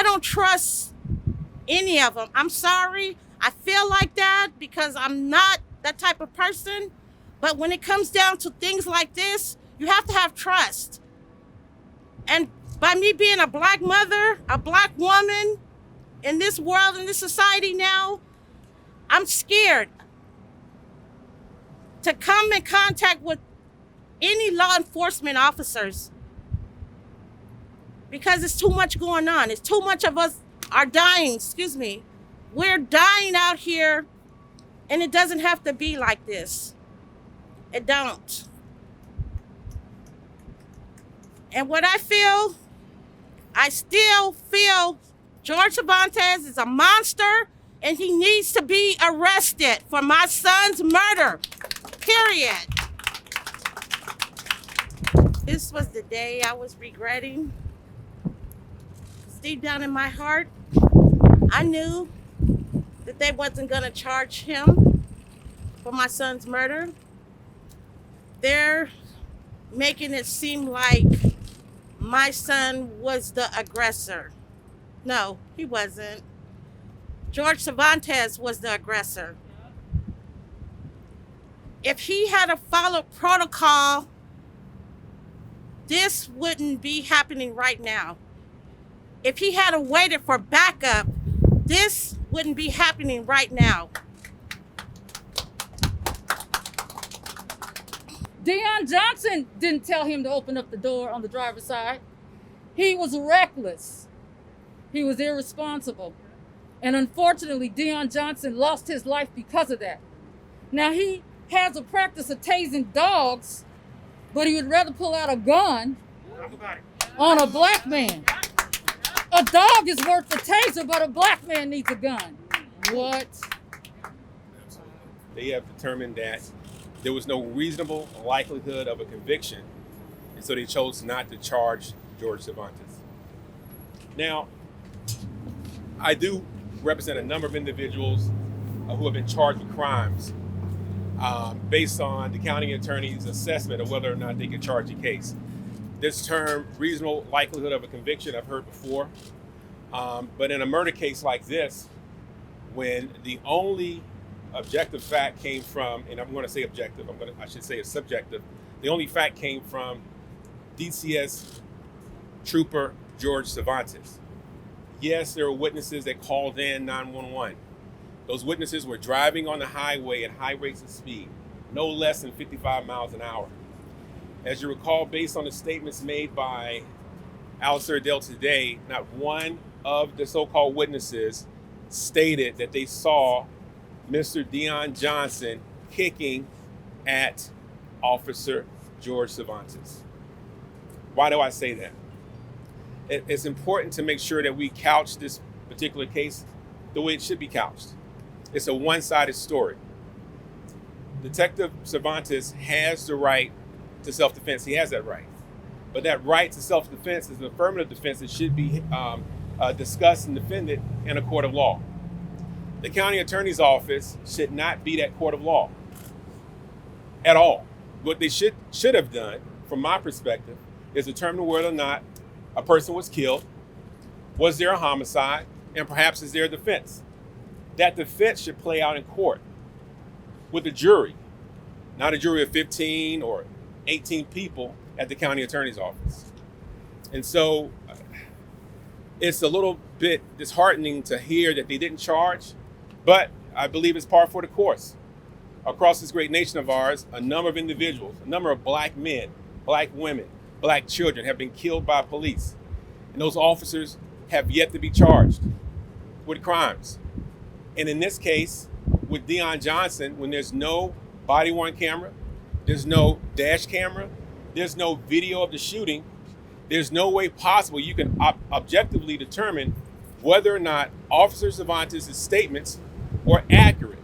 I don't trust any of them. I'm sorry. I feel like that because I'm not that type of person. But when it comes down to things like this, you have to have trust. And by me being a black mother, a black woman in this world, in this society now, I'm scared to come in contact with any law enforcement officers because it's too much going on. It's too much of us are dying, We're dying out here, and it doesn't have to be like this. It don't. And what I still feel George Cervantes is a monster, and he needs to be arrested for my son's murder, period. This was the day I was regretting. Deep down in my heart, I knew that they wasn't gonna charge him for my son's murder. They're making it seem like my son was the aggressor. No, he wasn't. George Cervantes was the aggressor. If he had followed protocol, this wouldn't be happening right now. If he had waited for backup, this wouldn't be happening right now. Dion Johnson didn't tell him to open up the door on the driver's side. He was reckless. He was irresponsible. And unfortunately, Dion Johnson lost his life because of that. Now, he has a practice of tasing dogs, but he would rather pull out a gun on a black man. A dog is worth the taser, but a black man needs a gun. What? They have determined that there was no reasonable likelihood of a conviction, and so they chose not to charge George Cervantes. Now, I do represent a number of individuals who have been charged with crimes based on the county attorney's assessment of whether or not they can charge a case. This term, reasonable likelihood of a conviction, I've heard before. But in a murder case like this, when the only objective fact came from, and I'm going to say objective, I should say it's subjective, the only fact came from DCS Trooper George Cervantes. Yes, there were witnesses that called in 911. Those witnesses were driving on the highway at high rates of speed, no less than 55 miles an hour. As you recall, based on the statements made by Alistair Dale today, not one of the so-called witnesses stated that they saw Mr. Dion Johnson kicking at Officer George Cervantes. Why do I say that? It's important to make sure that we couch this particular case the way it should be couched. It's a one-sided story. Detective Cervantes has the right to self-defense. He has that right. But that right to self-defense is an affirmative defense that should be discussed and defended in a court of law. The county attorney's office should not be that court of law at all. What they should have done, from my perspective, is determine whether or not a person was killed, was there a homicide, and perhaps is there a defense. That defense should play out in court with a jury, not a jury of 15 or 18 people at the county attorney's office. And so it's a little bit disheartening to hear that they didn't charge, but I believe it's par for the course. Across this great nation of ours, a number of individuals, a number of black men, black women, black children have been killed by police. And those officers have yet to be charged with crimes. And in this case, with Dion Johnson, when there's no body-worn camera, there's no dash camera, there's no video of the shooting, there's no way possible you can objectively determine whether or not Officer Cervantes' statements were accurate.